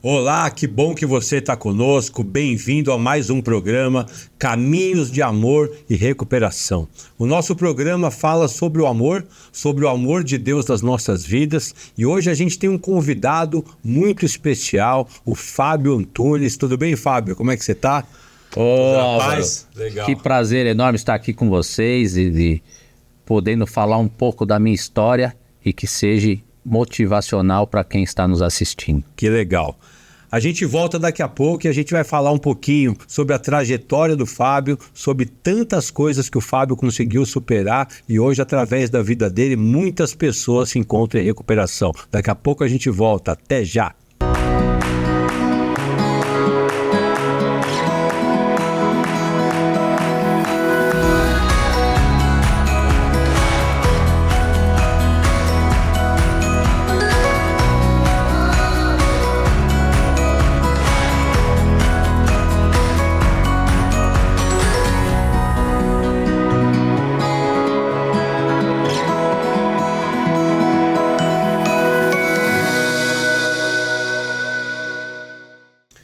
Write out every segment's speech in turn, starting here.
Olá, que bom que você está conosco. Bem-vindo a mais um programa Caminhos de Amor e Recuperação. O nosso programa fala sobre o amor de Deus nas nossas vidas. E hoje a gente tem um convidado muito especial, o Fábio Antunes. Tudo bem, Fábio? Como é que você está? Rapaz, legal. Que prazer enorme estar aqui com vocês e podendo falar um pouco da minha história e que seja motivacional para quem está nos assistindo. Que legal. A gente volta daqui a pouco e a gente vai falar um pouquinho sobre a trajetória do Fábio, sobre tantas coisas que o Fábio conseguiu superar e hoje, através da vida dele, muitas pessoas se encontram em recuperação. Daqui a pouco a gente volta. Até já!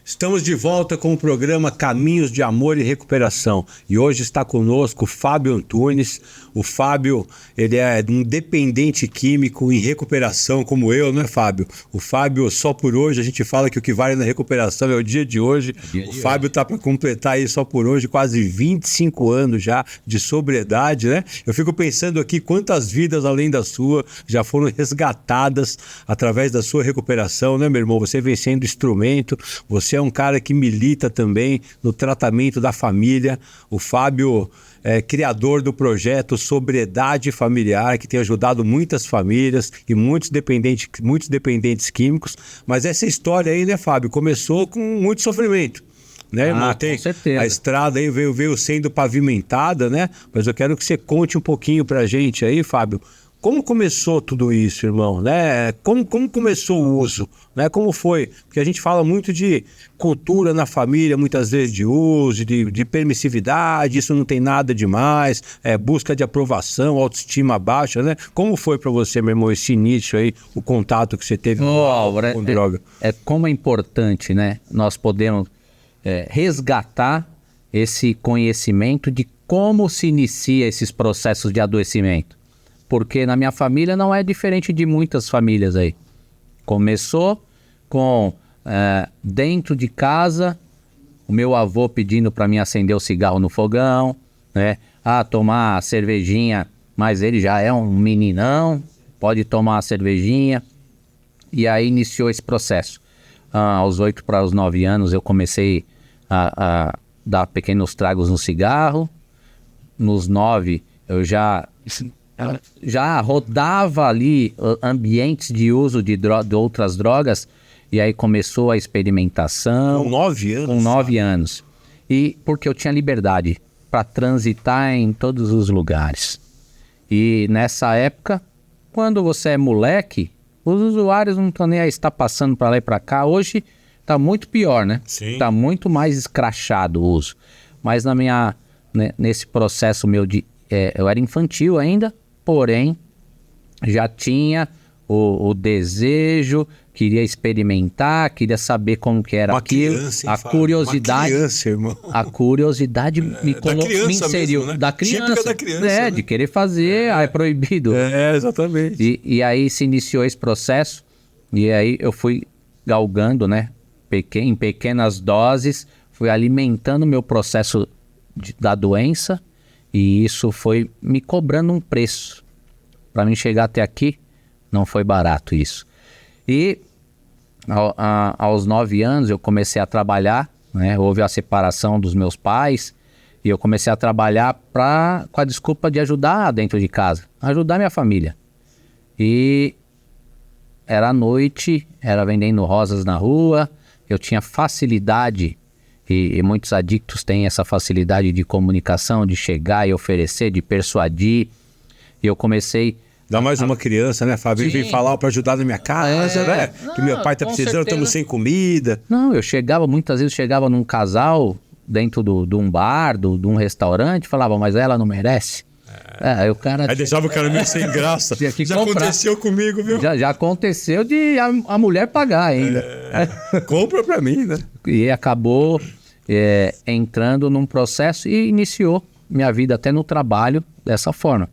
Estamos de volta com o programa Caminhos de Amor e Recuperação e hoje está conosco o Fábio Antunes. O Fábio, ele é um dependente químico em recuperação como eu, não é, Fábio? O Fábio, só por hoje, a gente fala que o que vale na recuperação é o dia de hoje. O Fábio está para completar aí só por hoje quase 25 anos já de sobriedade, né? Eu fico pensando aqui quantas vidas além da sua já foram resgatadas através da sua recuperação, né, meu irmão? Você vem sendo instrumento, você é um cara que milita também no tratamento da família. O Fábio é criador do projeto Sobriedade Familiar, que tem ajudado muitas famílias e muitos dependentes químicos. Mas essa história aí, né, Fábio, começou com muito sofrimento, né? Com certeza. A estrada aí veio sendo pavimentada, né? Mas eu quero que você conte um pouquinho pra gente aí, Fábio. Como começou tudo isso, irmão, né? Como começou o uso, né? Como foi? Porque a gente fala muito de cultura na família, muitas vezes de uso, de permissividade, isso não tem nada demais, busca de aprovação, autoestima baixa, né? Como foi para você, meu irmão, esse início aí, o contato que você teve com droga? Como é importante, né? Nós podemos resgatar esse conhecimento de como se inicia esses processos de adoecimento. Porque na minha família não é diferente de muitas famílias aí. Começou com, dentro de casa, o meu avô pedindo para mim acender o cigarro no fogão, né? Tomar cervejinha, mas ele já é um meninão, pode tomar a cervejinha. E aí iniciou esse processo. Aos 8 para os 9 anos eu comecei a dar pequenos tragos no cigarro. Nos 9 eu já rodava ali ambientes de uso de outras drogas, e aí começou a experimentação. Com 9 anos? Com 9 anos. E porque eu tinha liberdade para transitar em todos os lugares. E nessa época, quando você é moleque, os usuários não estão nem aí, está passando para lá e para cá. Hoje está muito pior, né? Sim. Está muito mais escrachado o uso. Mas nesse processo meu eu era infantil ainda, porém já tinha o desejo, queria experimentar, queria saber como que era aquilo. Criança, a curiosidade, uma criança, irmão. A curiosidade me inseriu, mesmo, né? da criança, típica da criança, né? De querer fazer, é proibido. Exatamente. E aí se iniciou esse processo, e aí eu fui galgando, né, em pequenas doses, fui alimentando o meu processo da doença. E isso foi me cobrando um preço. Para mim chegar até aqui, não foi barato isso. E aos 9 anos eu comecei a trabalhar, né? Houve a separação dos meus pais e eu comecei a trabalhar com a desculpa de ajudar dentro de casa, ajudar minha família. E era à noite, era vendendo rosas na rua, eu tinha facilidade. E muitos adictos têm essa facilidade de comunicação, de chegar e oferecer, de persuadir. E eu comecei... Dá mais uma criança, né, Fábio? Vem falar para ajudar na minha casa, né? Que meu pai tá precisando, estamos sem comida. Não, muitas vezes chegava num casal dentro de um bar, de um restaurante, falava, mas ela não merece. Aí o cara... Aí deixava o cara meio sem graça. Tinha que Já comprar. aconteceu comigo, viu? Já aconteceu de a mulher pagar ainda. Compra pra mim, né? E acabou entrando num processo e iniciou minha vida até no trabalho dessa forma.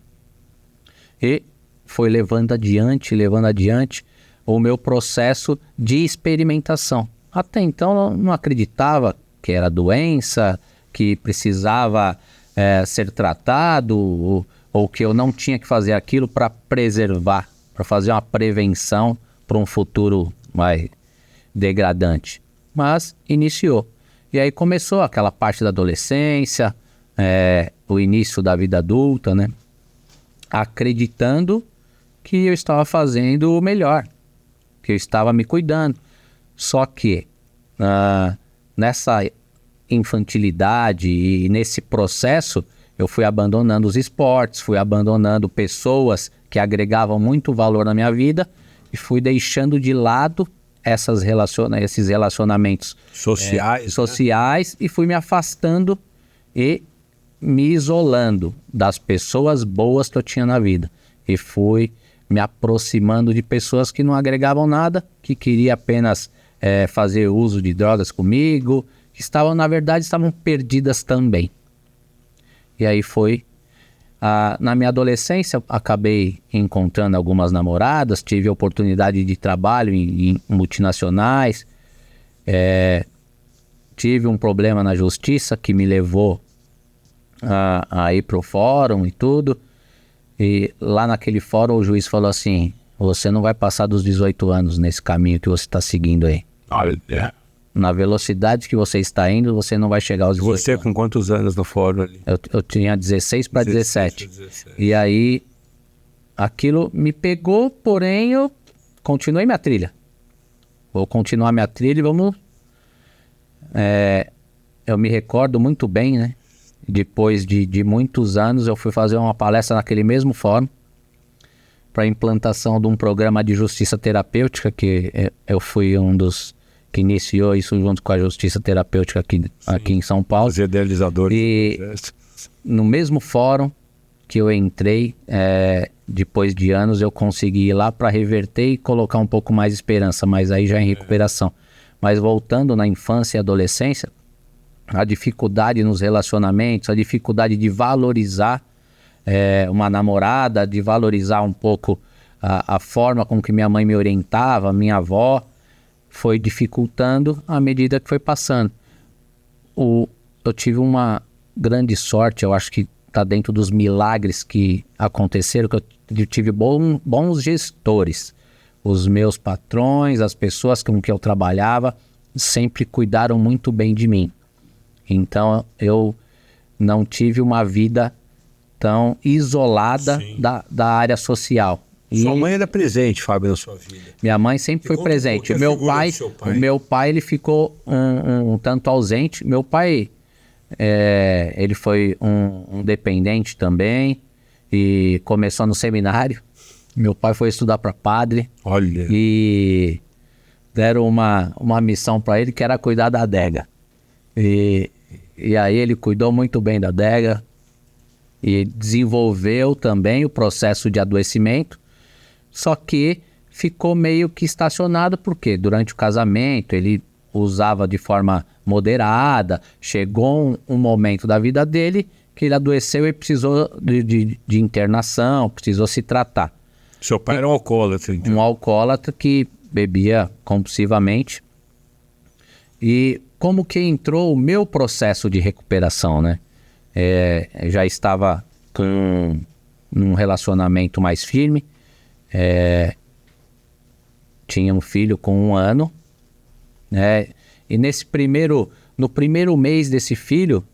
E foi levando adiante o meu processo de experimentação. Até então eu não acreditava que era doença, que precisava ser tratado, ou que eu não tinha que fazer aquilo para preservar, para fazer uma prevenção para um futuro mais degradante. Mas iniciou. E aí começou aquela parte da adolescência, o início da vida adulta, né? Acreditando que eu estava fazendo o melhor, que eu estava me cuidando. Só que nessa infantilidade e nesse processo, eu fui abandonando os esportes, fui abandonando pessoas que agregavam muito valor na minha vida e fui deixando de lado esses relacionamentos sociais, e fui me afastando e me isolando das pessoas boas que eu tinha na vida. E fui me aproximando de pessoas que não agregavam nada, que queriam apenas fazer uso de drogas comigo, que na verdade estavam perdidas também. E aí na minha adolescência, acabei encontrando algumas namoradas, tive oportunidade de trabalho em multinacionais, tive um problema na justiça que me levou a ir pro fórum e tudo. E lá naquele fórum o juiz falou assim: você não vai passar dos 18 anos nesse caminho que você está seguindo aí. Na velocidade que você está indo, você não vai chegar aos 18 Você anos. com quantos anos no fórum ali? Eu tinha 16 para 17. E aí, aquilo me pegou, porém eu continuei minha trilha. Vou continuar minha trilha e vamos... eu me recordo muito bem, né? Depois de muitos anos, eu fui fazer uma palestra naquele mesmo fórum para a implantação de um programa de justiça terapêutica, que eu fui um dos que iniciou isso junto com a justiça terapêutica aqui em São Paulo. Os idealizadores. E no mesmo fórum que eu entrei, depois de anos, eu consegui ir lá para reverter e colocar um pouco mais de esperança, mas aí já em recuperação. Mas voltando na infância e adolescência, a dificuldade nos relacionamentos, a dificuldade de valorizar uma namorada, de valorizar um pouco a forma com que minha mãe me orientava, minha avó, foi dificultando à medida que foi passando. Eu tive uma grande sorte, eu acho que está dentro dos milagres que aconteceram, que eu tive bons gestores. Os meus patrões, as pessoas com que eu trabalhava, sempre cuidaram muito bem de mim. Então eu não tive uma vida tão isolada da área social. Sua mãe era presente, Fábio, na sua vida? Minha mãe sempre foi presente. O meu pai ele ficou um tanto ausente. Meu pai, ele foi um dependente também e começou no seminário. Meu pai foi estudar para padre. Olha. E deram uma missão para ele que era cuidar da adega. E aí ele cuidou muito bem da adega e desenvolveu também o processo de adoecimento. Só que ficou meio que estacionado, porque durante o casamento ele usava de forma moderada, chegou um momento da vida dele que ele adoeceu e precisou de internação, precisou se tratar. Seu pai era um alcoólatra, então. Um alcoólatra que bebia compulsivamente. E como que entrou o meu processo de recuperação, né? Já estava com um relacionamento mais firme. Tinha um filho com 1 ano, né? E no primeiro mês desse filho,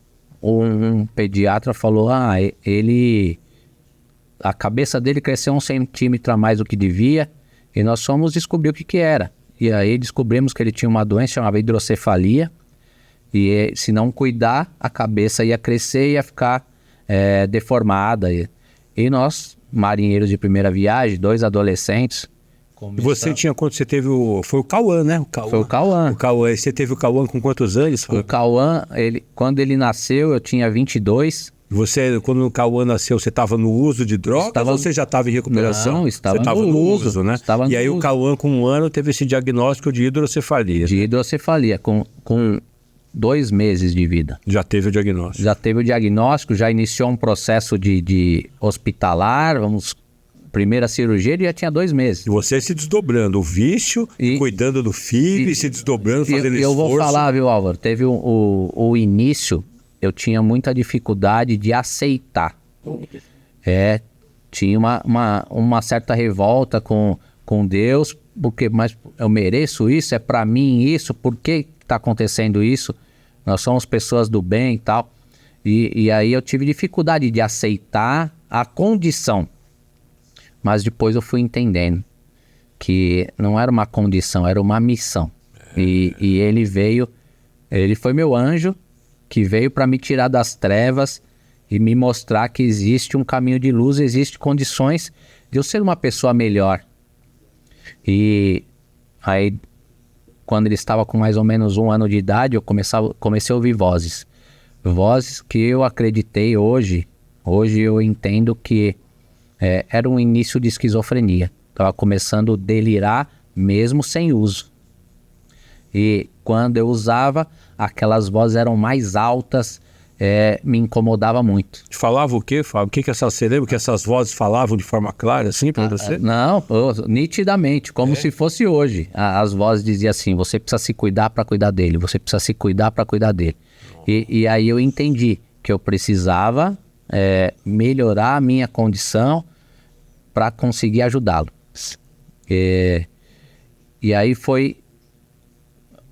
um pediatra falou: a cabeça dele cresceu 1 centímetro a mais do que devia, e nós fomos descobrir o que era. E aí descobrimos que ele tinha uma doença chamada hidrocefalia, e se não cuidar, a cabeça ia crescer e ia ficar deformada. E nós, marinheiros de primeira viagem, 2 adolescentes... E você tinha quando você teve foi o Cauã, né? Foi o Cauã. Você teve o Cauã com quantos anos? O Cauã, quando ele nasceu, eu tinha 22, Você, quando o Cauã nasceu, você estava no uso de drogas ou você já estava em recuperação? Não, estava você estava no uso, né? E aí o Cauã, com 1 ano, teve esse diagnóstico de hidrocefalia. De hidrocefalia, com 2 meses de vida. Já teve o diagnóstico. Já teve o diagnóstico, já iniciou um processo de hospitalar, primeira cirurgia, ele já tinha 2 meses. E você se desdobrando, o vício, cuidando do filho e se desdobrando, fazendo esforço. Eu vou falar, viu, Álvaro, teve o início, eu tinha muita dificuldade de aceitar. Tinha uma certa revolta com Deus, porque, mas eu mereço isso, é pra mim isso, por que tá acontecendo isso? Nós somos pessoas do bem e tal. E aí eu tive dificuldade de aceitar a condição. Mas depois eu fui entendendo que não era uma condição, era uma missão. E ele foi meu anjo, que veio para me tirar das trevas e me mostrar que existe um caminho de luz, existem condições de eu ser uma pessoa melhor. E aí, quando ele estava com mais ou menos 1 ano de idade, eu comecei a ouvir vozes. Vozes que eu acreditei hoje eu entendo que era um início de esquizofrenia. Estava começando a delirar mesmo sem uso. E quando eu usava, aquelas vozes eram mais altas, me incomodava muito. Falava o quê, Fábio? Você lembra que essas vozes falavam de forma clara assim para você? Não, nitidamente, como se fosse hoje. As vozes diziam assim, você precisa se cuidar para cuidar dele, você precisa se cuidar para cuidar dele. E aí eu entendi que eu precisava melhorar a minha condição para conseguir ajudá-lo. E aí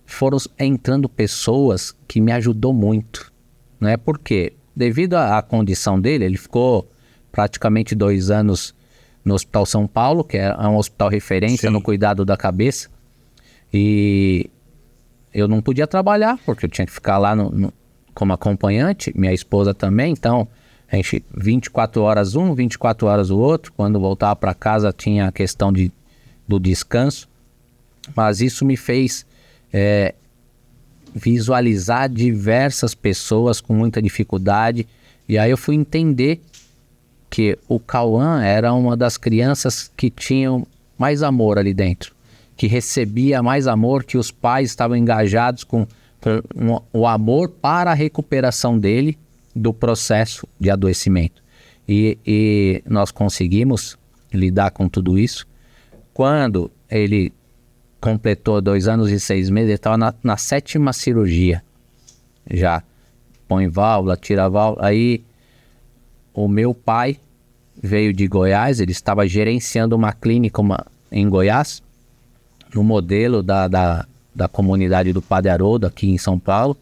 foram entrando pessoas que me ajudou muito, né? Porque devido à condição dele, ele ficou praticamente 2 anos no Hospital São Paulo, que é um hospital referência no cuidado da cabeça, e eu não podia trabalhar, porque eu tinha que ficar lá como acompanhante, minha esposa também, então a gente 24 horas um, 24 horas o outro. Quando voltava para casa tinha a questão do descanso. Mas isso me fez visualizar diversas pessoas com muita dificuldade. E aí eu fui entender que o Cauã era uma das crianças que tinham mais amor ali dentro. Que recebia mais amor, que os pais estavam engajados com o amor para a recuperação dele do processo de adoecimento. E nós conseguimos lidar com tudo isso. Quando ele completou 2 anos e 6 meses, ele estava na 7ª cirurgia. Já põe válvula, tira válvula. Aí o meu pai veio de Goiás, ele estava gerenciando uma clínica em Goiás, no modelo da comunidade do Padre Haroldo, aqui em São Paulo.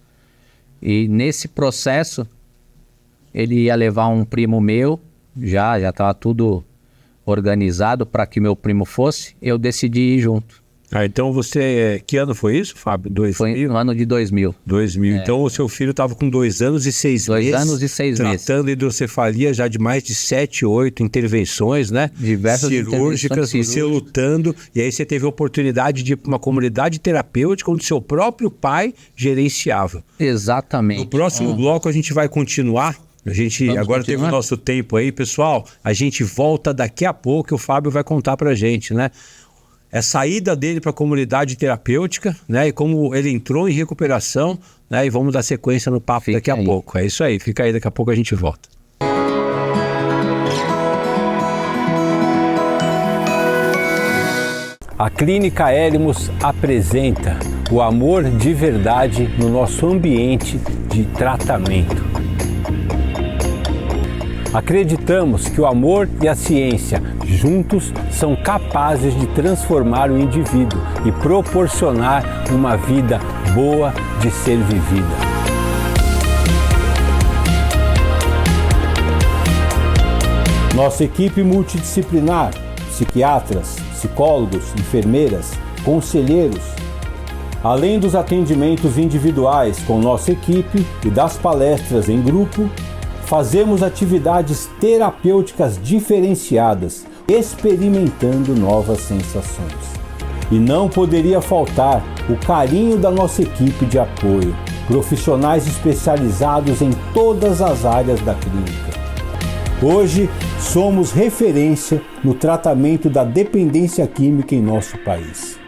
E nesse processo, ele ia levar um primo meu, já estava tudo organizado para que meu primo fosse, eu decidi ir junto. Então você, que ano foi isso, Fábio? 2000? Foi no ano de 2000. 2000, então o seu filho estava com 2 anos e 6 meses. 2 anos e 6 meses. Tratando hidrocefalia já de mais de 7, 8 intervenções, né? Diversas cirúrgicas, você lutando, e aí você teve a oportunidade de ir para uma comunidade terapêutica onde seu próprio pai gerenciava. Exatamente. No próximo bloco a gente vai continuar. Agora teve o nosso tempo aí, pessoal. A gente volta daqui a pouco e o Fábio vai contar pra gente, né? A saída dele para a comunidade terapêutica, né? E como ele entrou em recuperação, né? E vamos dar sequência no papo daqui a pouco. É isso aí, fica aí, daqui a pouco a gente volta. A Clínica Eremos apresenta o amor de verdade no nosso ambiente de tratamento. Acreditamos que o amor e a ciência juntos são capazes de transformar o indivíduo e proporcionar uma vida boa de ser vivida. Nossa equipe multidisciplinar, psiquiatras, psicólogos, enfermeiras, conselheiros, além dos atendimentos individuais com nossa equipe e das palestras em grupo, fazemos atividades terapêuticas diferenciadas, experimentando novas sensações. E não poderia faltar o carinho da nossa equipe de apoio, profissionais especializados em todas as áreas da clínica. Hoje, somos referência no tratamento da dependência química em nosso país.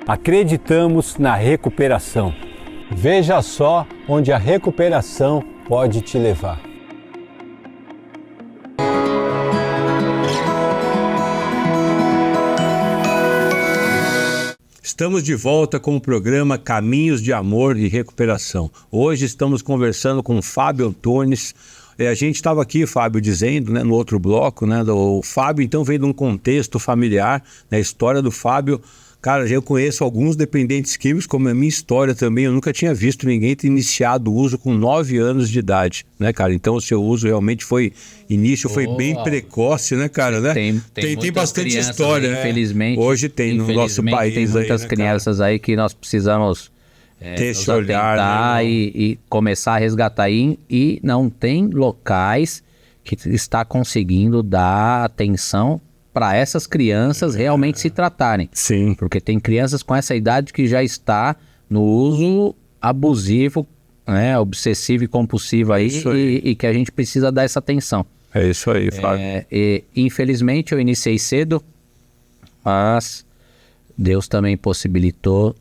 Acreditamos na recuperação. Veja só onde a recuperação pode te levar. Estamos de volta com o programa Caminhos de Amor e Recuperação. Hoje estamos conversando com o Fábio Antunes. A gente estava aqui, Fábio, dizendo, né, no outro bloco, né, o Fábio então vem de um contexto familiar, né, a história do Fábio. Cara, eu conheço alguns dependentes químicos, como a minha história também, eu nunca tinha visto ninguém ter iniciado o uso com 9 anos de idade, né, cara? Então o seu uso realmente foi bem precoce, né, cara? Né? Tem bastante história, né? Infelizmente. Hoje tem no nosso país. Tem muitas aí, né, crianças aí que nós precisamos ter esse olhar, né, e começar a resgatar. E não tem locais que está conseguindo dar atenção para essas crianças realmente se tratarem. Sim. Porque tem crianças com essa idade que já está no uso abusivo, né, obsessivo e compulsivo aí, e que a gente precisa dar essa atenção. É isso aí, Fábio. Infelizmente eu iniciei cedo, mas Deus também possibilitou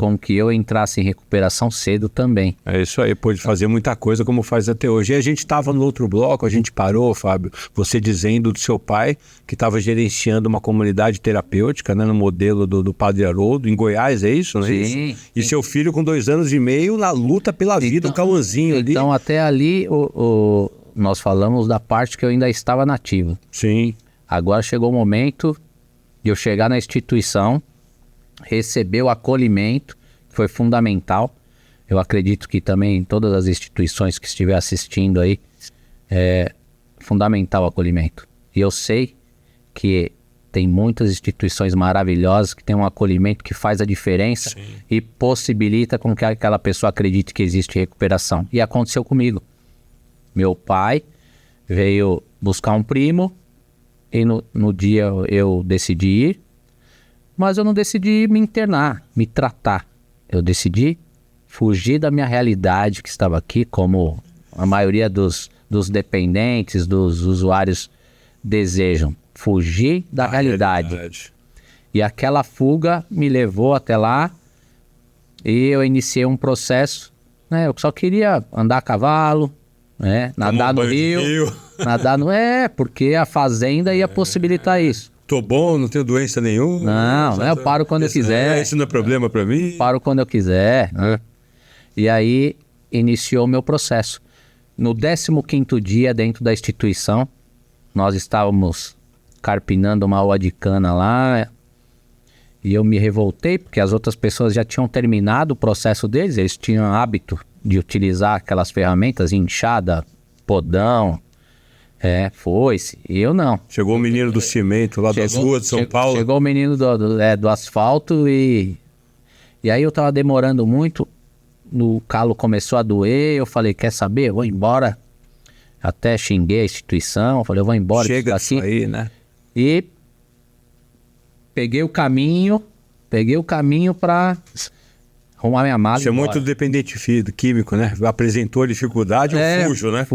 com que eu entrasse em recuperação cedo também. É isso aí, pôde fazer muita coisa como faz até hoje. E a gente estava no outro bloco, a gente parou, Fábio, você dizendo do seu pai que estava gerenciando uma comunidade terapêutica, né, no modelo do Padre Haroldo, em Goiás, é isso? Não é isso? E seu filho com 2 anos e meio na luta pela vida, o Cauãzinho ali. Então até ali nós falamos da parte que eu ainda estava nativa. Sim. Agora chegou o momento de eu chegar na instituição, receber o acolhimento, que foi fundamental. Eu acredito que também em todas as instituições que estiver assistindo aí, é fundamental o acolhimento. E eu sei que tem muitas instituições maravilhosas que tem um acolhimento que faz a diferença. Sim. E possibilita com que aquela pessoa acredite que existe recuperação. E aconteceu comigo. Meu pai veio buscar um primo e no dia eu decidi ir. Mas eu não decidi me internar, me tratar. Eu decidi fugir da minha realidade que estava aqui, como a maioria dos dependentes, dos usuários desejam. Fugir da realidade. E aquela fuga me levou até lá e eu iniciei um processo. Né? Eu só queria andar a cavalo, né? Nadar no rio. Nadar no... porque a fazenda ia possibilitar isso. Tô bom, não tenho doença nenhuma. Não, eu paro quando eu quiser. Isso não é problema para mim. Paro quando eu quiser. E aí iniciou o meu processo. No 15º dia dentro da instituição, nós estávamos carpinando uma uva de cana lá. E eu me revoltei porque as outras pessoas já tinham terminado o processo deles. Eles tinham hábito de utilizar aquelas ferramentas, enxada, podão. Foi-se. E eu não. Chegou o menino do cimento lá das ruas de São Paulo. Chegou o menino do asfalto e aí eu tava demorando muito. O calo começou a doer. Eu falei, quer saber? Eu vou embora. Até xinguei a instituição. Falei, eu vou embora. Chega disso aí, né? E peguei o caminho para arrumar minha mala. Você é muito dependente químico, né? Apresentou dificuldade, eu fujo, né?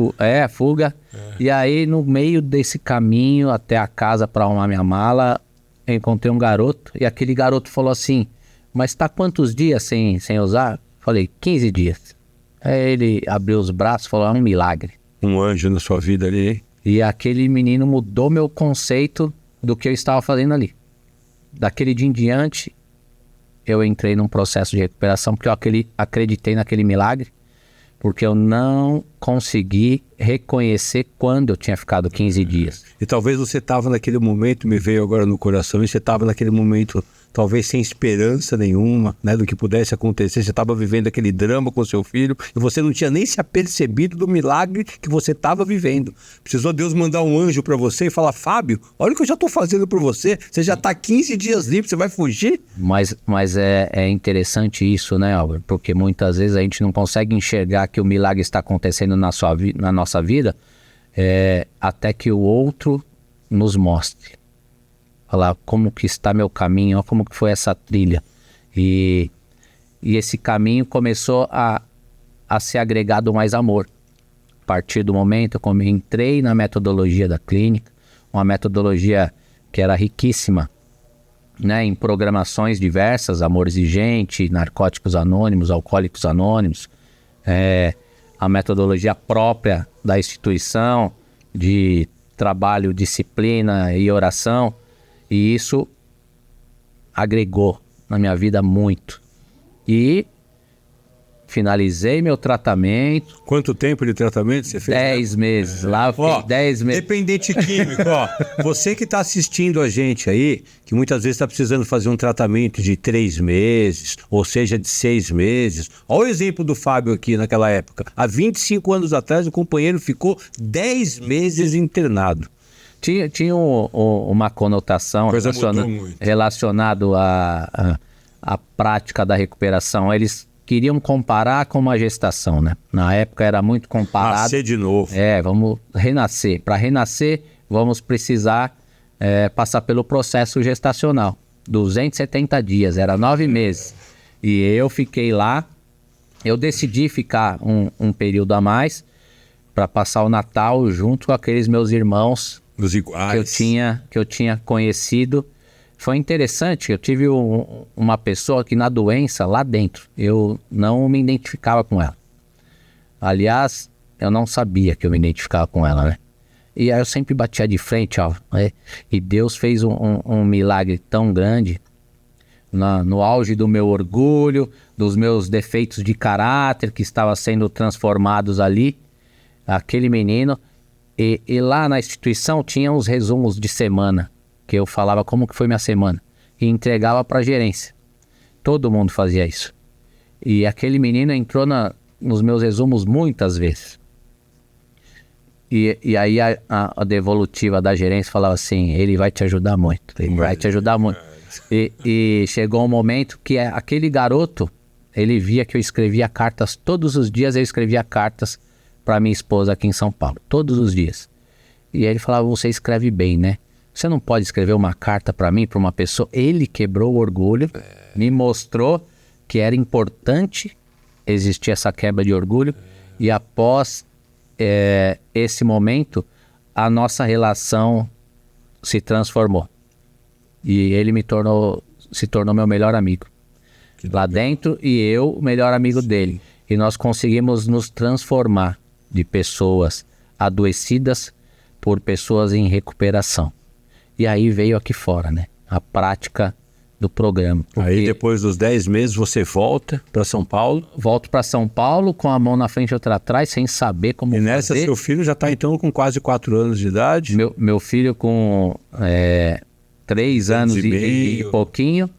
Fuga. E aí, no meio desse caminho até a casa para arrumar minha mala, eu encontrei um garoto. E aquele garoto falou assim, mas tá quantos dias sem usar? Falei, 15 dias. Aí ele abriu os braços e falou, é um milagre. Um anjo na sua vida ali, hein? E aquele menino mudou meu conceito do que eu estava fazendo ali. Daquele dia em diante, eu entrei num processo de recuperação porque eu acreditei naquele milagre, porque eu não consegui reconhecer quando eu tinha ficado 15 dias. E talvez você estava naquele momento, me veio agora no coração, e você estava naquele momento talvez sem esperança nenhuma, né, do que pudesse acontecer. Você estava vivendo aquele drama com seu filho e você não tinha nem se apercebido do milagre que você estava vivendo. Precisou Deus mandar um anjo para você e falar, Fábio, olha o que eu já estou fazendo por você. Você já está 15 dias livre, você vai fugir? Mas é interessante isso, né, Álvaro? Porque muitas vezes a gente não consegue enxergar que o milagre está acontecendo na nossa vida até que o outro nos mostre. Falar como que está meu caminho, como que foi essa trilha. E esse caminho começou a a ser agregado mais amor. A partir do momento que eu entrei na metodologia da clínica, uma metodologia que era riquíssima, né, em programações diversas, Amor Exigente, Narcóticos Anônimos, Alcoólicos Anônimos, a metodologia própria da instituição de trabalho, disciplina e oração, e isso agregou na minha vida muito. E finalizei meu tratamento. Quanto tempo de tratamento você fez? 10 meses. Lá eu fiquei 10 meses. Dependente químico, ó. Você que está assistindo a gente aí, que muitas vezes está precisando fazer um tratamento de 3 meses, ou seja, de 6 meses. Olha o exemplo do Fábio aqui naquela época. Há 25 anos atrás, o companheiro ficou 10 meses internado. Tinha uma conotação relacionado à prática da recuperação. Eles queriam comparar com uma gestação, né? Na época era muito comparado. Nascer de novo. Vamos renascer. Para renascer, vamos precisar passar pelo processo gestacional. 270 dias, era 9 meses. E eu fiquei lá, eu decidi ficar um período a mais para passar o Natal junto com aqueles meus irmãos dos iguais que eu tinha conhecido. Foi interessante, eu tive uma pessoa que na doença, lá dentro, eu não me identificava com ela. Aliás, eu não sabia que eu me identificava com ela, né? E aí eu sempre batia de frente, ó. E Deus fez um milagre tão grande, no auge do meu orgulho, dos meus defeitos de caráter que estavam sendo transformados ali, aquele menino. E lá na instituição tinha uns resumos de semana, que eu falava como que foi minha semana, e entregava para a gerência. Todo mundo fazia isso. E aquele menino entrou nos meus resumos muitas vezes. E aí a devolutiva da gerência falava assim, ele vai te ajudar muito, ele vai te ajudar muito. E chegou um momento que aquele garoto, ele via que eu escrevia cartas, todos os dias eu escrevia cartas para minha esposa aqui em São Paulo, todos os dias. E aí ele falava, você escreve bem, né? Você não pode escrever uma carta para mim, para uma pessoa. Ele quebrou o orgulho, me mostrou que era importante existir essa quebra de orgulho. E após esse momento, a nossa relação se transformou. E ele se tornou meu melhor amigo. Lá dentro, e eu, o melhor amigo dele. E nós conseguimos nos transformar de pessoas adoecidas por pessoas em recuperação. E aí veio aqui fora, né? A prática do programa. Aí depois dos 10 meses você volta para São Paulo? Volto para São Paulo com a mão na frente e outra atrás, sem saber como fazer. E nessa seu filho já está então com quase 4 anos de idade? Meu filho com 3 anos e pouquinho,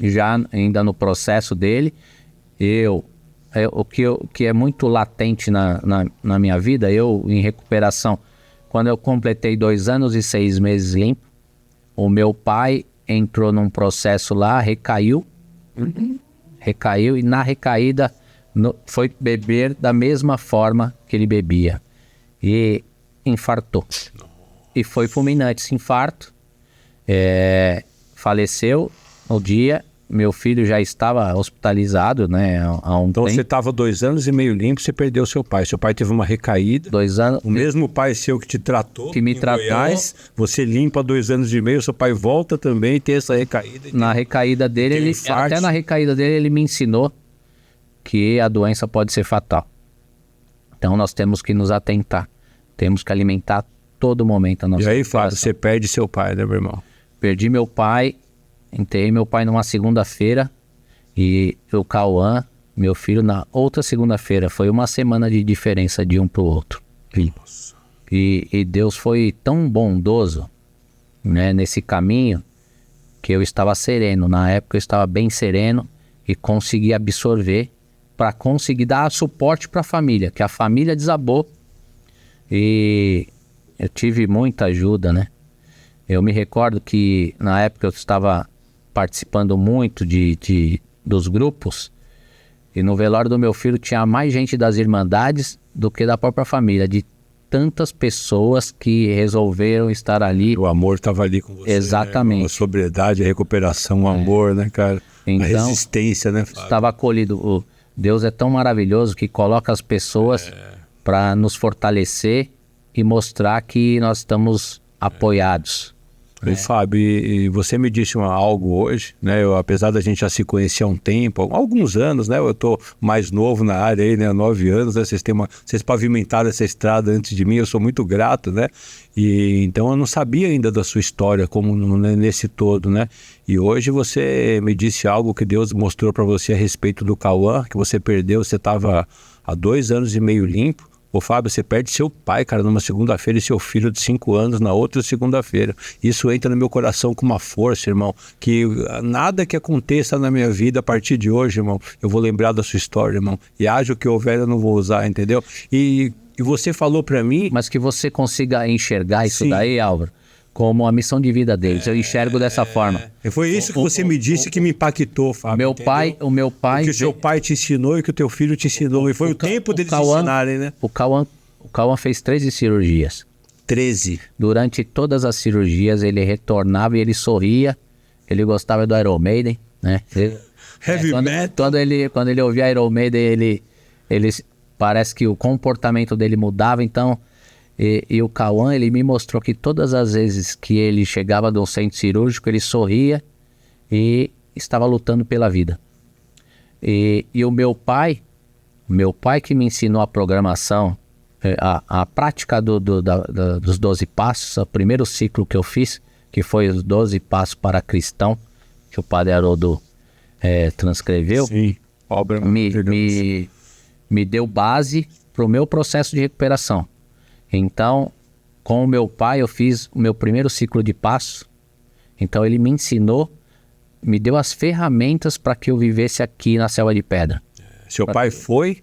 já ainda no processo dele. O que é muito latente na minha vida, eu em recuperação, quando eu completei 2 anos e 6 meses limpo, o meu pai entrou num processo lá, recaiu, e na recaída foi beber da mesma forma que ele bebia e infartou. E foi fulminante esse infarto, faleceu no dia. Meu filho já estava hospitalizado, né, há um tempo. Então você estava 2 anos e meio limpo, você perdeu seu pai. Seu pai teve uma recaída. 2 anos. O mesmo pai seu que te tratou, que me tratou. Goiás, você limpa 2 anos e meio, seu pai volta também e tem essa recaída. Na recaída dele, até na recaída dele, ele me ensinou que a doença pode ser fatal. Então nós temos que nos atentar. Temos que alimentar todo momento a nossa recuperação. E aí, Fábio, você perde seu pai, né, meu irmão? Perdi meu pai. Enterrei meu pai numa segunda-feira e o Cauã, meu filho, na outra segunda-feira. Foi uma semana de diferença de um para o outro. Nossa. E Deus foi tão bondoso, né, nesse caminho, que eu estava sereno. Na época eu estava bem sereno e consegui absorver para conseguir dar suporte para a família, que a família desabou. E eu tive muita ajuda, né? Eu me recordo que na época eu estava participando muito dos grupos, e no velório do meu filho tinha mais gente das Irmandades do que da própria família, de tantas pessoas que resolveram estar ali. O amor estava ali com você. Exatamente. Né? A sobriedade, a recuperação, o amor, né, cara? Então, a resistência, né, Fábio? Estava acolhido. Deus é tão maravilhoso que coloca as pessoas para nos fortalecer e mostrar que nós estamos apoiados. E, Fábio, e você me disse algo hoje, né? Apesar da gente já se conhecer há um tempo, há alguns anos, né? Eu tô mais novo na área aí, né? 9 anos, né? Vocês pavimentaram essa estrada antes de mim, eu sou muito grato, né? E então eu não sabia ainda da sua história como nesse todo, né? E hoje você me disse algo que Deus mostrou para você a respeito do Cauã, que você perdeu, você estava há 2 anos e meio limpo. Ô Fábio, você perde seu pai, cara, numa segunda-feira e seu filho de 5 anos na outra segunda-feira. Isso entra no meu coração com uma força, irmão, que nada que aconteça na minha vida a partir de hoje, irmão, eu vou lembrar da sua história, irmão. E haja o que houver, eu não vou usar, entendeu? E você falou pra mim... Mas que você consiga enxergar isso Sim. daí, Álvaro, como a missão de vida deles. Eu enxergo dessa forma. E foi isso que você me disse que me impactou, Fábio. O meu pai... O que o seu pai te ensinou e que o teu filho te ensinou. E foi o tempo deles ensinarem, né? O Cauã fez 13 cirurgias. 13. Durante todas as cirurgias, ele retornava e ele sorria. Ele gostava do Iron Maiden, né? Heavy metal. Quando ele ouvia Iron Maiden, ele parece que o comportamento dele mudava. Então, e o Cauã, ele me mostrou que todas as vezes que ele chegava do centro cirúrgico, ele sorria e estava lutando pela vida. E o meu pai que me ensinou a programação, a prática dos 12 passos, o primeiro ciclo que eu fiz, que foi os 12 passos para cristão, que o Padre Haroldo transcreveu. Sim, obra me deu base para o meu processo de recuperação. Então, com o meu pai, eu fiz o meu primeiro ciclo de passos. Então, ele me ensinou, me deu as ferramentas para que eu vivesse aqui na Selva de Pedra. Seu pai foi,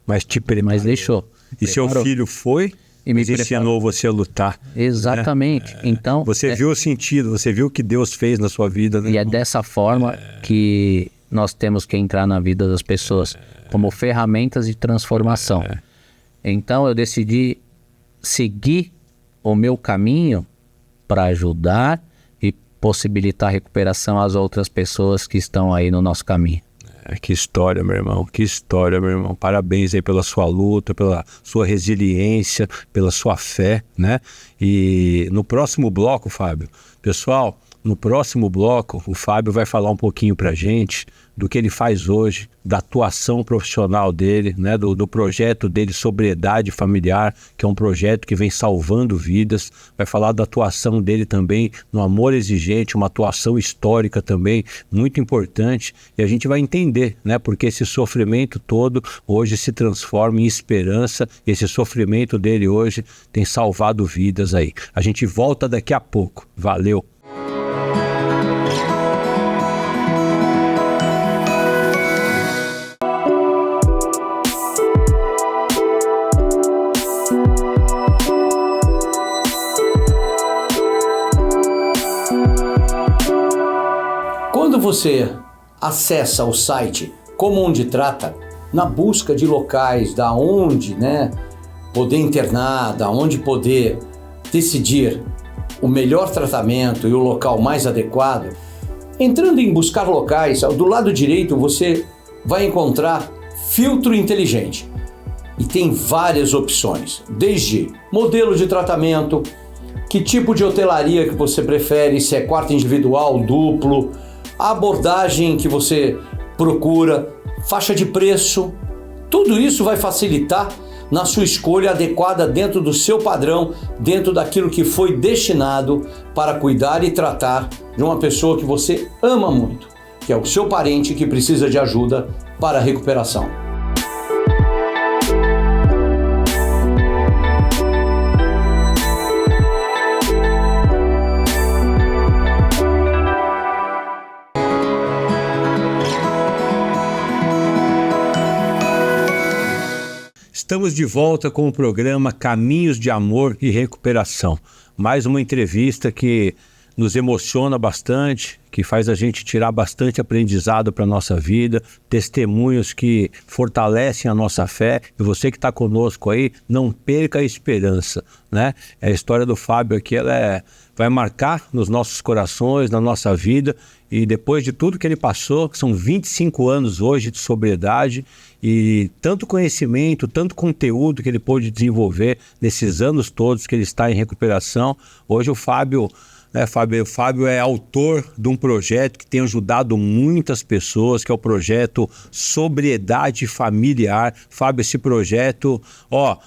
mas te preparou. Mas deixou. E seu filho foi e me ensinou você a lutar. Exatamente. Né? Então, você viu o sentido, você viu o que Deus fez na sua vida, né? E é dessa forma que nós temos que entrar na vida das pessoas, como ferramentas de transformação. Então, eu decidi seguir o meu caminho para ajudar e possibilitar a recuperação às outras pessoas que estão aí no nosso caminho. Que história, meu irmão, que história, meu irmão. Parabéns aí pela sua luta, pela sua resiliência, pela sua fé, né? E no próximo bloco, Fábio, pessoal, no próximo bloco, o Fábio vai falar um pouquinho pra gente do que ele faz hoje, da atuação profissional dele, né? Do projeto dele Sobriedade Familiar, que é um projeto que vem salvando vidas. Vai falar da atuação dele também no Amor Exigente, uma atuação histórica também, muito importante. E a gente vai entender, né? Porque esse sofrimento todo hoje se transforma em esperança. Esse sofrimento dele hoje tem salvado vidas aí. A gente volta daqui a pouco. Valeu! Quando você acessa o site Como Onde Trata, na busca de locais da onde, né, poder internar, da onde poder decidir o melhor tratamento e o local mais adequado, entrando em buscar locais, do lado direito você vai encontrar filtro inteligente. E tem várias opções, desde modelo de tratamento, que tipo de hotelaria que você prefere, se é quarto individual, duplo, a abordagem que você procura, faixa de preço, tudo isso vai facilitar na sua escolha adequada dentro do seu padrão, dentro daquilo que foi destinado para cuidar e tratar de uma pessoa que você ama muito, que é o seu parente que precisa de ajuda para a recuperação. Estamos de volta com o programa Caminhos de Amor e Recuperação. Mais uma entrevista que nos emociona bastante, que faz a gente tirar bastante aprendizado para a nossa vida, testemunhos que fortalecem a nossa fé. E você que está conosco aí, não perca a esperança, né? A história do Fábio aqui, vai marcar nos nossos corações, na nossa vida, e depois de tudo que ele passou, que são 25 anos hoje de sobriedade, e tanto conhecimento, tanto conteúdo que ele pôde desenvolver nesses anos todos que ele está em recuperação. Hoje o Fábio é autor de um projeto que tem ajudado muitas pessoas, que é o projeto Sobriedade Familiar. Fábio, esse projeto,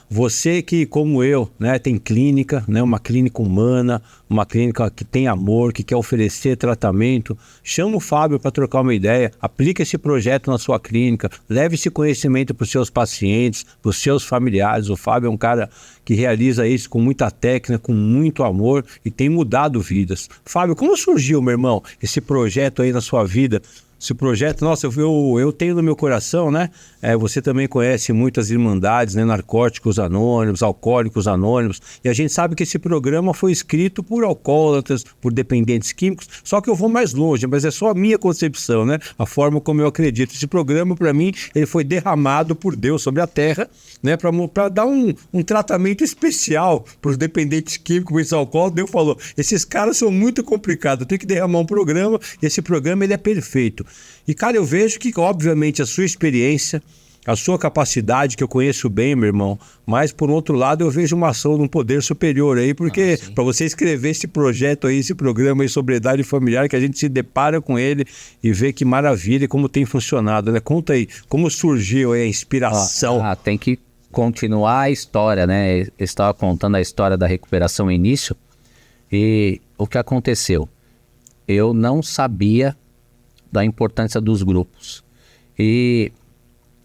você que, como eu, né, tem clínica, né, uma clínica humana, uma clínica que tem amor, que quer oferecer tratamento, chama o Fábio para trocar uma ideia, aplica esse projeto na sua clínica, leve esse conhecimento para os seus pacientes, para os seus familiares. O Fábio é um cara que realiza isso com muita técnica, com muito amor e tem mudado vidas. Fábio, como surgiu, meu irmão, esse projeto aí na sua vida? Esse projeto, nossa, eu tenho no meu coração, né? Você também conhece muitas irmandades, né? Narcóticos Anônimos, Alcoólicos Anônimos. E a gente sabe que esse programa foi escrito por alcoólatras, por dependentes químicos. Só que eu vou mais longe, mas é só a minha concepção, né? A forma como eu acredito. Esse programa, para mim, ele foi derramado por Deus sobre a terra, né? Para dar um tratamento especial para os dependentes químicos, para os alcoólatras. Deus falou, esses caras são muito complicados, eu tenho que derramar um programa, e esse programa ele é perfeito. E, cara, eu vejo que, obviamente, a sua experiência, a sua capacidade, que eu conheço bem, meu irmão, mas, por outro lado, eu vejo uma ação de um poder superior aí, porque para você escrever esse projeto aí, esse programa aí, Sobriedade Familiar, que a gente se depara com ele e vê que maravilha e como tem funcionado, né? Conta aí, como surgiu aí a inspiração? Tem que continuar a história, né? Eu estava contando a história da recuperação no início, e o que aconteceu? Eu não sabia da importância dos grupos. E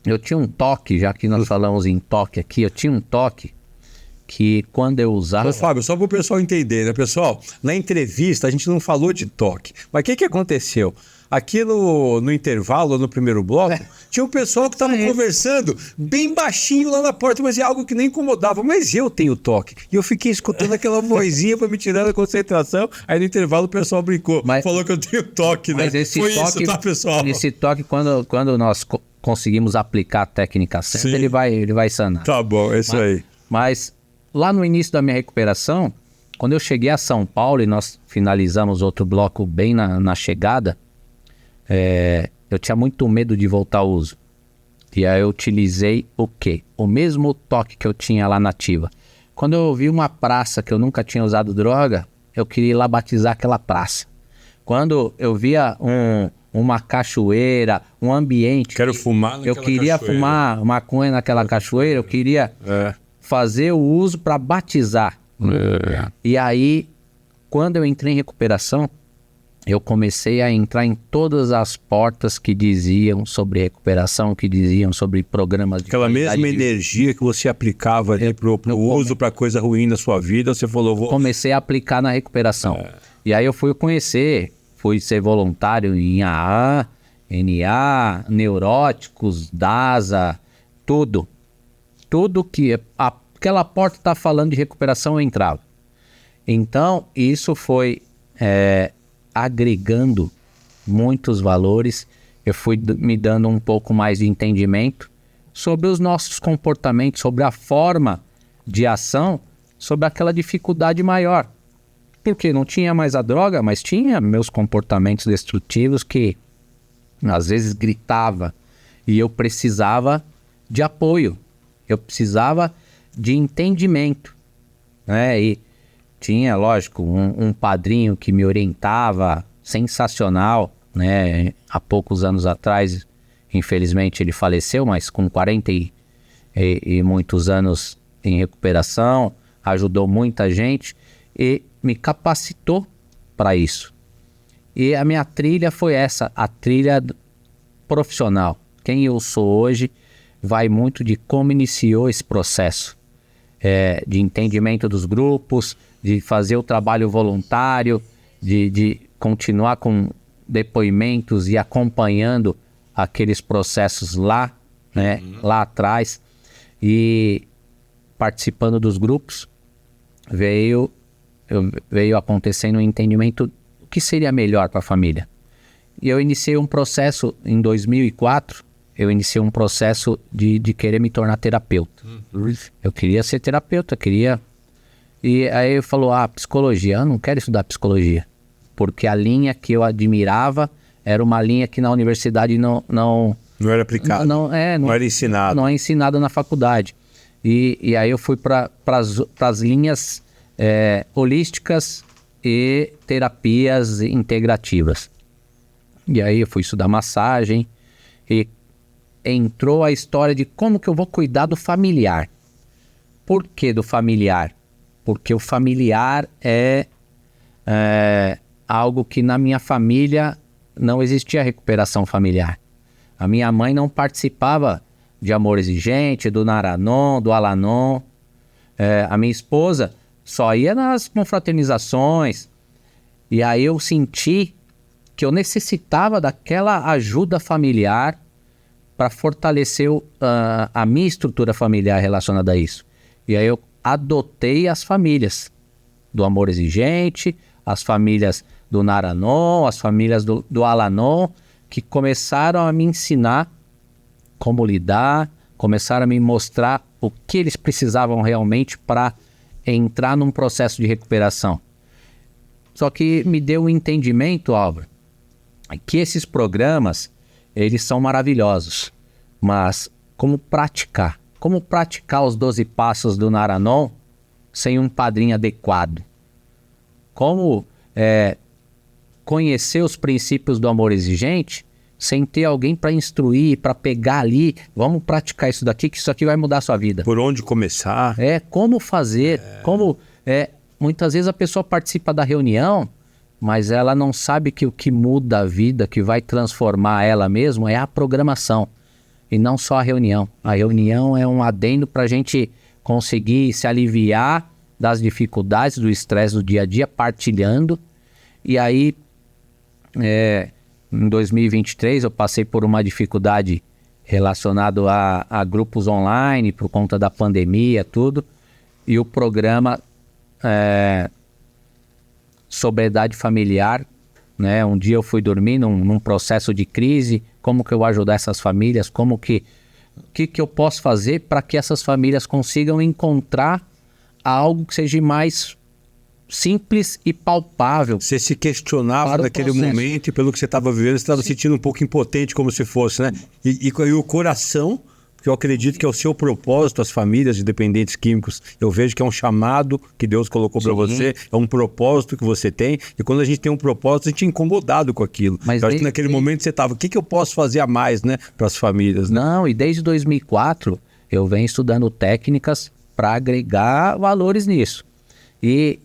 eu tinha um toque, já que nós falamos em toque aqui, eu tinha um toque que quando eu usava... Ô, Fábio, só para o pessoal entender, né, pessoal? Na entrevista a gente não falou de toque. Mas o que aconteceu? Aqui no intervalo, no primeiro bloco, tinha um pessoal que estava conversando bem baixinho lá na porta, mas é algo que nem incomodava. Mas eu tenho toque. E eu fiquei escutando aquela vozinha para me tirar da concentração. Aí no intervalo o pessoal brincou, falou que eu tenho toque, né? Mas esse Foi toque, isso, tá, pessoal? Esse toque, quando nós conseguimos aplicar a técnica certa, ele vai sanar. Tá bom, é isso aí. Mas lá no início da minha recuperação, quando eu cheguei a São Paulo e nós finalizamos outro bloco bem na chegada, eu tinha muito medo de voltar ao uso. E aí eu utilizei o quê? O mesmo toque que eu tinha lá na ativa. Quando eu vi uma praça que eu nunca tinha usado droga, eu queria ir lá batizar aquela praça. Quando eu via uma cachoeira, um ambiente... Quero fumar naquela Eu queria cachoeira. Fumar maconha naquela cachoeira, eu queria fazer o uso para batizar. E aí, quando eu entrei em recuperação, eu comecei a entrar em todas as portas que diziam sobre recuperação, que diziam sobre programas de Aquela mesma energia que você aplicava ali pro uso, para coisa ruim na sua vida, você falou... Comecei a aplicar na recuperação. E aí eu fui ser voluntário em AA, NA, neuróticos, DASA, tudo. Tudo que aquela porta está falando de recuperação, eu entrava. Então, isso foi... agregando muitos valores, eu fui me dando um pouco mais de entendimento sobre os nossos comportamentos, sobre a forma de ação, sobre aquela dificuldade maior. Porque não tinha mais a droga, mas tinha meus comportamentos destrutivos que às vezes gritava e eu precisava de apoio, eu precisava de entendimento, né? E tinha, lógico, um padrinho que me orientava, sensacional, né? Há poucos anos atrás, infelizmente ele faleceu, mas com 40 e muitos anos em recuperação, ajudou muita gente e me capacitou para isso. E a minha trilha foi essa, a trilha profissional. Quem eu sou hoje vai muito de como iniciou esse processo, de entendimento dos grupos, de fazer o trabalho voluntário, de continuar com depoimentos e acompanhando aqueles processos lá, né, lá atrás, e participando dos grupos, veio veio acontecendo um entendimento do que seria melhor para a família. E eu iniciei um processo em 2004, de querer me tornar terapeuta. Eu queria ser terapeuta, E aí eu falou, psicologia, eu não quero estudar psicologia. Porque a linha que eu admirava era uma linha que na universidade não era aplicada, não era ensinado. Não é ensinado na faculdade. E aí eu fui para as linhas holísticas e terapias integrativas. E aí eu fui estudar massagem e entrou a história de como que eu vou cuidar do familiar. Por que do familiar? Porque o familiar é algo que na minha família não existia recuperação familiar. A minha mãe não participava de Amor Exigente, do Naranon, do Alanon. A minha esposa só ia nas confraternizações. E aí eu senti que eu necessitava daquela ajuda familiar para fortalecer a minha estrutura familiar relacionada a isso. E aí eu adotei as famílias do Amor Exigente, as famílias do Naranon, as famílias do Alanon, que começaram a me ensinar como lidar, começaram a me mostrar o que eles precisavam realmente para entrar num processo de recuperação. Só que me deu um entendimento, Álvaro, que esses programas, eles são maravilhosos, mas como praticar? Como praticar os 12 passos do Naranon sem um padrinho adequado? Como conhecer os princípios do Amor Exigente sem ter alguém para instruir, para pegar ali, vamos praticar isso daqui, que isso aqui vai mudar a sua vida. Por onde começar? Como fazer, muitas vezes a pessoa participa da reunião, mas ela não sabe que o que muda a vida, que vai transformar ela mesma, é a programação. E não só a reunião. A reunião é um adendo para a gente conseguir se aliviar das dificuldades, do estresse do dia a dia, partilhando. E aí, em 2023, eu passei por uma dificuldade relacionada a grupos online, por conta da pandemia, tudo. E o programa Sobriedade Familiar, né? Um dia eu fui dormir num processo de crise, como que eu vou ajudar essas famílias, o que eu posso fazer para que essas famílias consigam encontrar algo que seja mais simples e palpável. Você se questionava naquele momento e pelo que você estava vivendo, você estava sentindo um pouco impotente como se fosse, né? E o coração, porque eu acredito que é o seu propósito, as famílias de dependentes químicos, eu vejo que é um chamado que Deus colocou para você, é um propósito que você tem, e quando a gente tem um propósito, a gente é incomodado com aquilo. Mas eu acho que naquele momento você estava, o que eu posso fazer a mais, né, para as famílias? Né? Não, e desde 2004 eu venho estudando técnicas para agregar valores nisso. E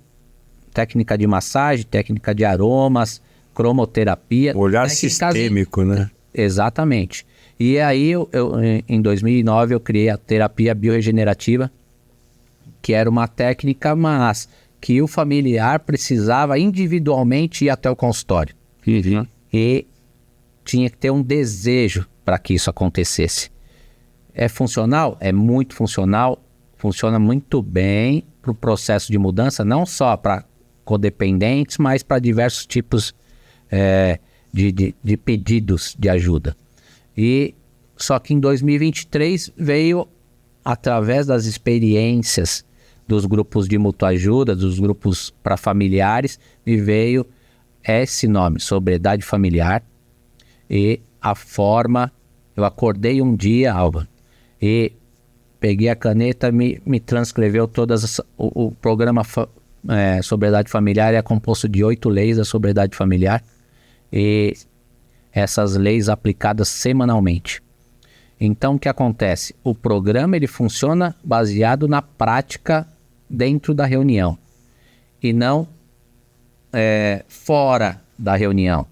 técnica de massagem, técnica de aromas, cromoterapia. Olhar sistêmico, né? Exatamente. E aí, em 2009, eu criei a terapia bioregenerativa, que era uma técnica, mas que o familiar precisava individualmente ir até o consultório. Uhum. E tinha que ter um desejo para que isso acontecesse. É funcional? É muito funcional. Funciona muito bem para o processo de mudança, não só para codependentes, mas para diversos tipos de pedidos de ajuda. E só que em 2023 veio, através das experiências dos grupos de mutuajuda, dos grupos para familiares, me veio esse nome, Sobriedade Familiar. E a forma, eu acordei um dia, Álvaro, e peguei a caneta, me transcreveu todas o programa Sobriedade Familiar é composto de 8 leis da sobriedade familiar. E essas leis aplicadas semanalmente. Então, o que acontece? O programa ele funciona baseado na prática dentro da reunião e não fora da reunião.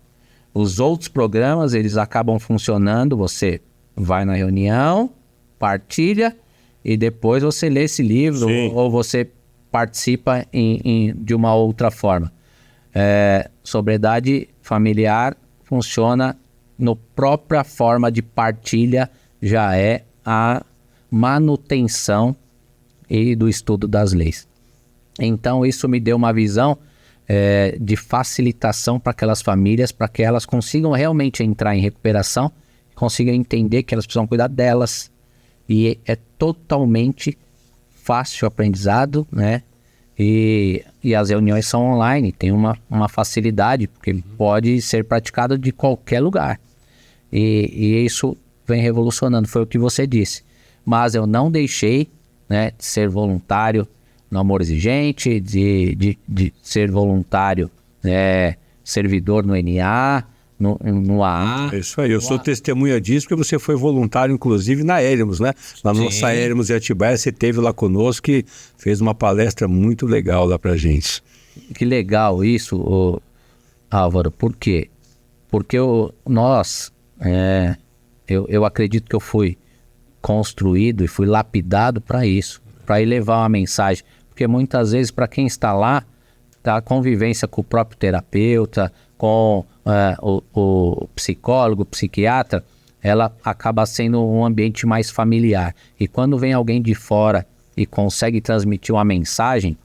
Os outros programas eles acabam funcionando, você vai na reunião, partilha e depois você lê esse livro. Sim. Ou você participa de uma outra forma. Sobriedade familiar funciona na própria forma de partilha, já é a manutenção e do estudo das leis. Então isso me deu uma visão de facilitação para aquelas famílias, para que elas consigam realmente entrar em recuperação, consigam entender que elas precisam cuidar delas. E é totalmente fácil o aprendizado, né? E as reuniões são online, tem uma facilidade, porque pode ser praticado de qualquer lugar. E isso vem revolucionando, foi o que você disse. Mas eu não deixei, né, de ser voluntário no Amor Exigente, de ser voluntário, servidor no NA, no AA. É isso aí, eu sou testemunha disso, porque você foi voluntário, inclusive, na Éremos, né? Na nossa Éremos em Atibaia, você esteve lá conosco e fez uma palestra muito legal lá pra gente. Que legal isso, Álvaro. Por quê? Porque eu acredito que eu fui construído e fui lapidado para isso, para ir levar uma mensagem. Porque muitas vezes, para quem está lá, a convivência com o próprio terapeuta, com o psicólogo, o psiquiatra, ela acaba sendo um ambiente mais familiar. E quando vem alguém de fora e consegue transmitir uma mensagem,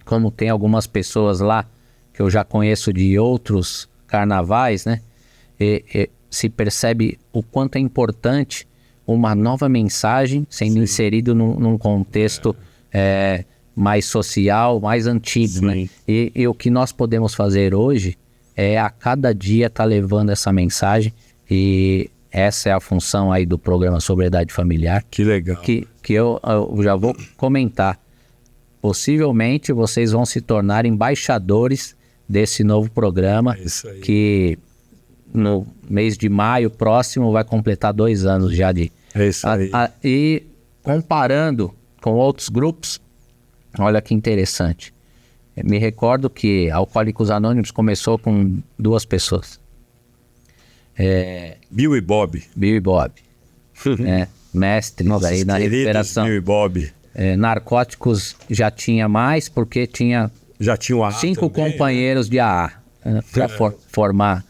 como tem algumas pessoas lá, que eu já conheço de outros carnavais, né? Se percebe o quanto é importante uma nova mensagem sendo inserido num contexto mais social, mais antigo, né? E o que nós podemos fazer hoje é a cada dia estar levando essa mensagem, e essa é a função aí do programa Sobriedade Familiar. Que legal. Que eu já vou comentar. Possivelmente vocês vão se tornar embaixadores desse novo programa, que no mês de maio próximo vai completar 2 anos já de... É isso aí. E comparando com outros grupos, olha que interessante. Me recordo que Alcoólicos Anônimos começou com 2 pessoas. Bill e Bob. Bill e Bob. Mestres aí na recuperação. Bill e Bob. Narcóticos já tinha mais, porque já tinha o AA 5 também, companheiros de AA para formar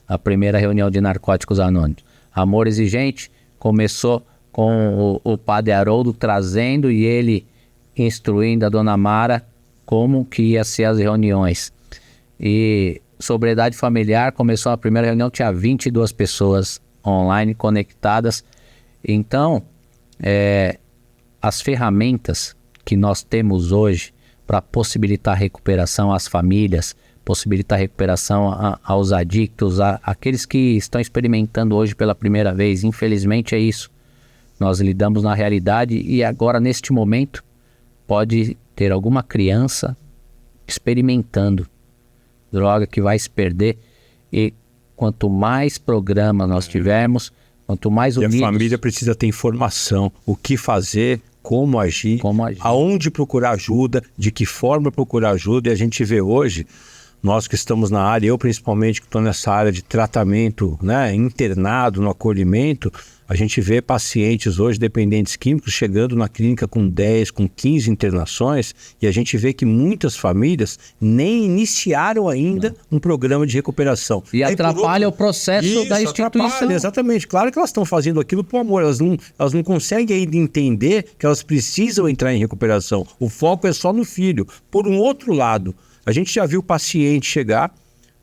a primeira reunião de Narcóticos Anônimos. Amor Exigente começou com o Padre Haroldo trazendo e ele instruindo a Dona Mara como que ia ser as reuniões. E Sobriedade Familiar começou a primeira reunião, tinha 22 pessoas online conectadas. Então, as ferramentas que nós temos hoje para possibilitar a recuperação às famílias, possibilitar a recuperação aos adictos, aqueles que estão experimentando hoje pela primeira vez, infelizmente é isso. Nós lidamos na realidade e agora, neste momento, pode ter alguma criança experimentando droga que vai se perder, e quanto mais programa nós tivermos, quanto mais unidos... E a família precisa ter informação, o que fazer, como agir, aonde procurar ajuda, de que forma procurar ajuda. E a gente vê hoje, nós que estamos na área, eu principalmente que estou nessa área de tratamento, né, internado, no acolhimento, a gente vê pacientes hoje, dependentes químicos, chegando na clínica com 10, com 15 internações, e a gente vê que muitas famílias nem iniciaram ainda um programa de recuperação. E atrapalha o processo da instituição. Exatamente. Claro que elas estão fazendo aquilo por amor, elas não conseguem ainda entender que elas precisam entrar em recuperação. O foco é só no filho. Por um outro lado, a gente já viu o paciente chegar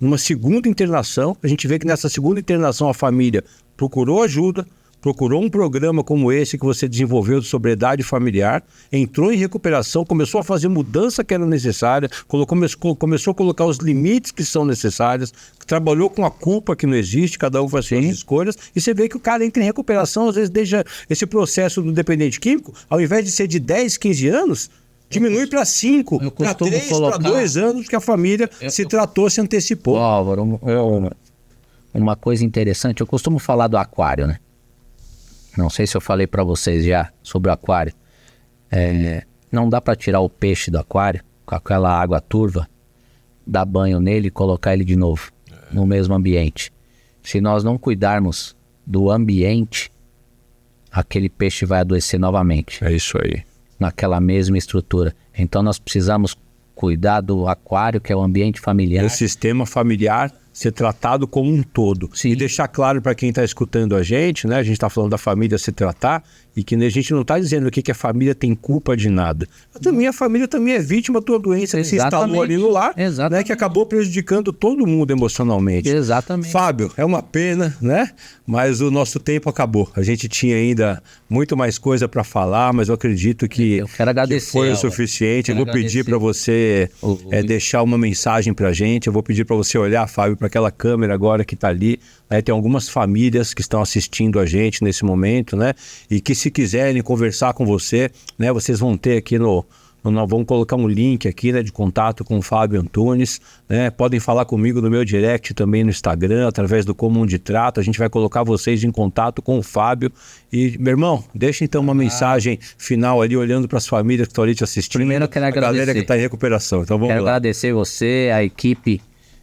numa segunda internação, a gente vê que nessa segunda internação a família procurou ajuda, procurou um programa como esse que você desenvolveu de sobriedade familiar, entrou em recuperação, começou a fazer mudança que era necessária, começou a colocar os limites que são necessários, trabalhou com a culpa que não existe, cada um faz suas escolhas, e você vê que o cara entra em recuperação, às vezes deixa esse processo do dependente químico, ao invés de ser de 10, 15 anos, diminui para 5, para 3, para 2 anos, que a família se tratou, se antecipou. Álvaro, uma coisa interessante, eu costumo falar do aquário, né? Não sei se eu falei para vocês já sobre o aquário. Não dá para tirar o peixe do aquário com aquela água turva, dar banho nele e colocar ele de novo no mesmo ambiente. Se nós não cuidarmos do ambiente, aquele peixe vai adoecer novamente. É isso aí. Naquela mesma estrutura. Então nós precisamos cuidar do aquário, que é o ambiente familiar. O sistema familiar ser tratado como um todo. Sim. E deixar claro para quem está escutando a gente, né? A gente está falando da família se tratar e que a gente não está dizendo aqui que a família tem culpa de nada. Também a família também é vítima da tua doença que se instalou ali no lar, né? Que acabou prejudicando todo mundo emocionalmente. Exatamente. Fábio, é uma pena, né? Mas o nosso tempo acabou. A gente tinha ainda muito mais coisa para falar, mas eu acredito que, eu quero agradecer, que foi o suficiente. Eu vou pedir para você deixar uma mensagem para a gente. Eu vou pedir para você olhar, Fábio, para aquela câmera agora que está ali. Né? Tem algumas famílias que estão assistindo a gente nesse momento, né? E que se quiserem conversar com você, né? Vocês vão ter aqui nós vamos colocar um link aqui, né, de contato com o Fábio Antunes, né? Podem falar comigo no meu direct também no Instagram, através do Comum de Trato. A gente vai colocar vocês em contato com o Fábio. E, meu irmão, deixa então uma mensagem final ali, olhando para as famílias que estão ali te assistindo. Primeiro eu quero agradecer. A galera que está em recuperação. Então vamos lá. Quero agradecer você, a equipe,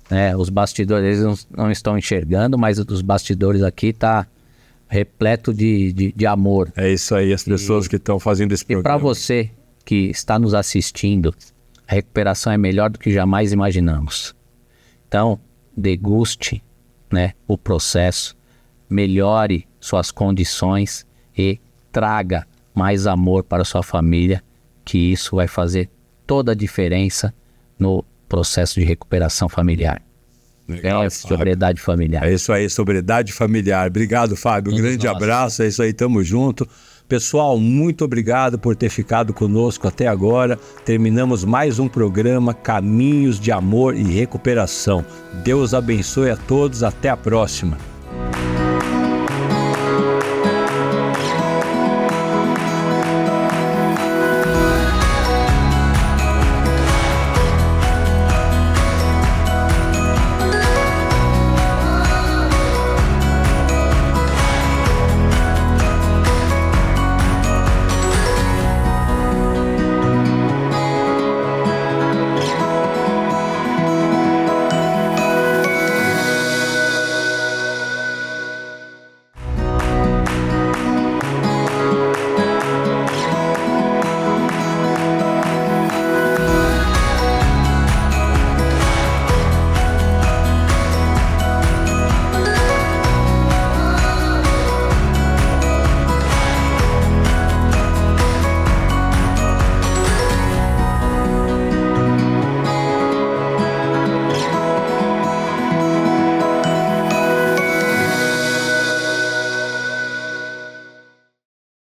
né? Os bastidores, eles não estão enxergando, mas os bastidores aqui tá repleto de amor. É isso aí, as pessoas que estão fazendo esse programa. E para você que está nos assistindo, a recuperação é melhor do que jamais imaginamos. Então, deguste, né, o processo, melhore suas condições e traga mais amor para a sua família, que isso vai fazer toda a diferença no processo de recuperação familiar. Legal, sobriedade familiar. É isso aí, sobriedade familiar. Obrigado, Fábio. Um grande abraço, é isso aí, tamo junto. Pessoal, muito obrigado por ter ficado conosco até agora. Terminamos mais um programa Caminhos de Amor e Recuperação. Deus abençoe a todos, até a próxima.